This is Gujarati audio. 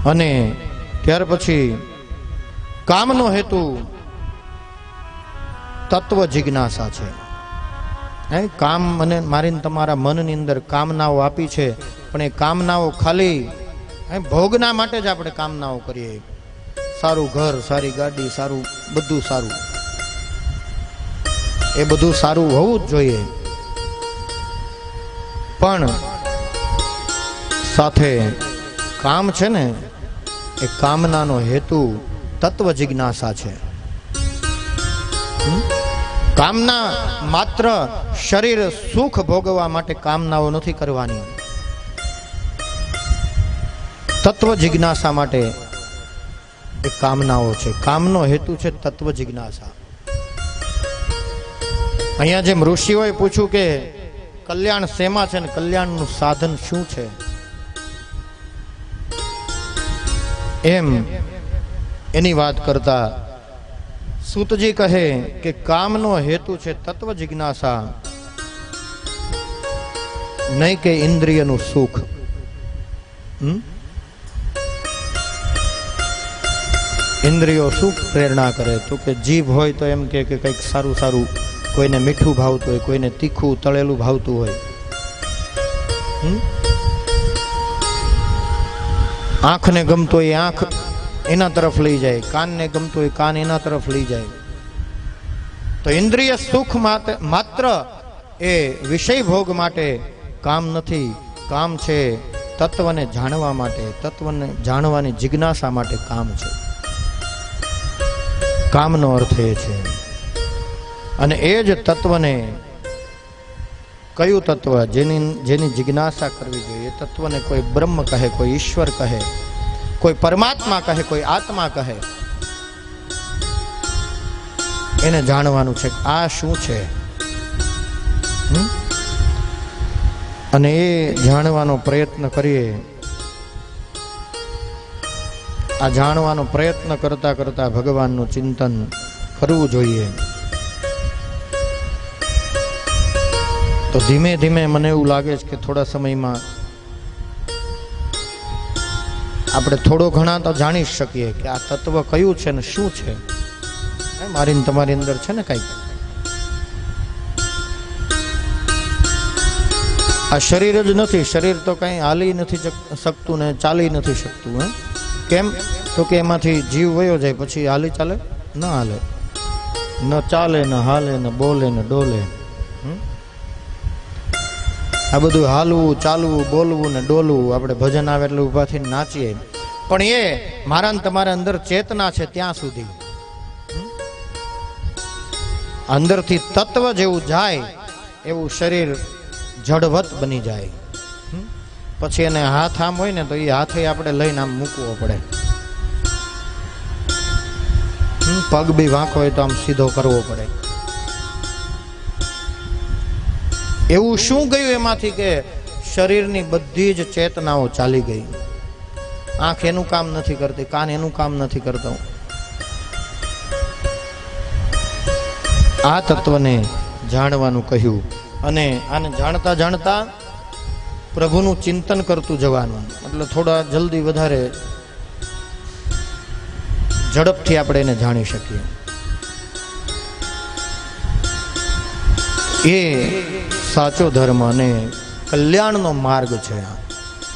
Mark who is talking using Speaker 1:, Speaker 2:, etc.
Speaker 1: અને ત્યાર પછી કામનો હેતુ તત્વ જિજ્ઞાસા છે. કામ મને મારીને તમારા મનની અંદર કામનાઓ આપી છે, પણ એ કામનાઓ ખાલી ભોગના માટે જ આપણે કામનાઓ કરીએ. સારું ઘર, સારી ગાડી, સારું બધું સારું, એ બધું સારું હોવું જ જોઈએ, પણ સાથે કામ છે ને એ કામનાનો હેતુ તત્વ જિજ્ઞાસા છે. કામના માત્ર શરીર સુખ ભોગવવા માટે કામનાઓ નથી કરવાની. તત્વ જિજ્ઞાસા માટે એ કામનાઓ છે. કામનો હેતુ છે તત્વ જિજ્ઞાસા. અહીંયા જેમ ઋષિઓએ પૂછ્યું કે કલ્યાણ શેમાં છે ને કલ્યાણનું સાધન શું છે, એમ એની વાત કરતા સૂતજી કહે કે કામનો હેતુ છે તત્વ જિજ્ઞાસા, નહીં કે ઇન્દ્રિયનું સુખ. ઇન્દ્રિયો સુખ પ્રેરણા કરે તો કે જીભ હોય તો એમ કે કંઈક સારું સારું, કોઈને મીઠું ભાવતું હોય, કોઈને તીખું તળેલું ભાવતું હોય. આંખને ગમતો હોય આંખ એના તરફ લઈ જાય, કાનને ગમતો હોય કાન એના તરફ લઈ જાય. તો ઇન્દ્રિય સુખ માત્ર એ વિષય ભોગ માટે કામ નથી. કામ છે તત્વને જાણવા માટે, તત્વને જાણવાની જિજ્ઞાસા માટે કામ છે. કામનો અર્થ એ છે. અને એ જ તત્વને, કયું તત્વ જેની જિજ્ઞાસા કરવી જોઈએ, એ તત્વને કોઈ બ્રહ્મ કહે, કોઈ ઈશ્વર કહે, કોઈ પરમાત્મા કહે, કોઈ આત્મા કહે, એને જાણવાનું છે આ શું છે. અને એ જાણવાનો પ્રયત્ન કરીએ. આ જાણવાનો પ્રયત્ન કરતા કરતા ભગવાનનું ચિંતન કરવું જોઈએ. તો ધીમે ધીમે મને એવું લાગે છે કે થોડા સમયમાં આપણે થોડો ઘણા તો જાણી શકીએ કે આ તત્વ કયું છે ને શું છે. મારી તમારી અંદર છે ને કઈક આ શરીર જ નથી. શરીર તો કઈ હાલી નથી શકતું ને ચાલી નથી શકતું. કેમ? તો કે એમાંથી જીવ વયો જાય પછી હાલી ચાલે ન હાલે, ન ચાલે ન હાલે ન બોલે ન ડોલે. આ બધું હાલવું, ચાલવું, બોલવું ને ડોલવું, આપણે ભજન આવે એટલે ઊભા થઈને નાચીએ, પણ એ મારા ને તમારા અંદર ચેતના છે ત્યાં સુધી. અંદરથી તત્વ જેવું જાય એવું શરીર જડવત બની જાય. પછી એને હાથ આમ હોય ને તો એ હાથે આપણે લઈને આમ મૂકવો પડે. પગ બી વાંકો હોય તો આમ સીધો કરવો પડે. એવું શું ગયું એમાંથી કે શરીરની બધી જ ચેતનાઓ ચાલી ગઈ. આંખ એનું કામ નથી કરતી, કાન એનું કામ નથી કરતો. આ તત્વને જાણવાનું કહ્યું. અને આને જાણતા જાણતા પ્રભુનું ચિંતન કરતું જવાનું. એટલે થોડા જલ્દી વધારે ઝડપથી આપણે એને જાણી શકીએ. એ સાચો ધર્મ અને કલ્યાણનો માર્ગ છે.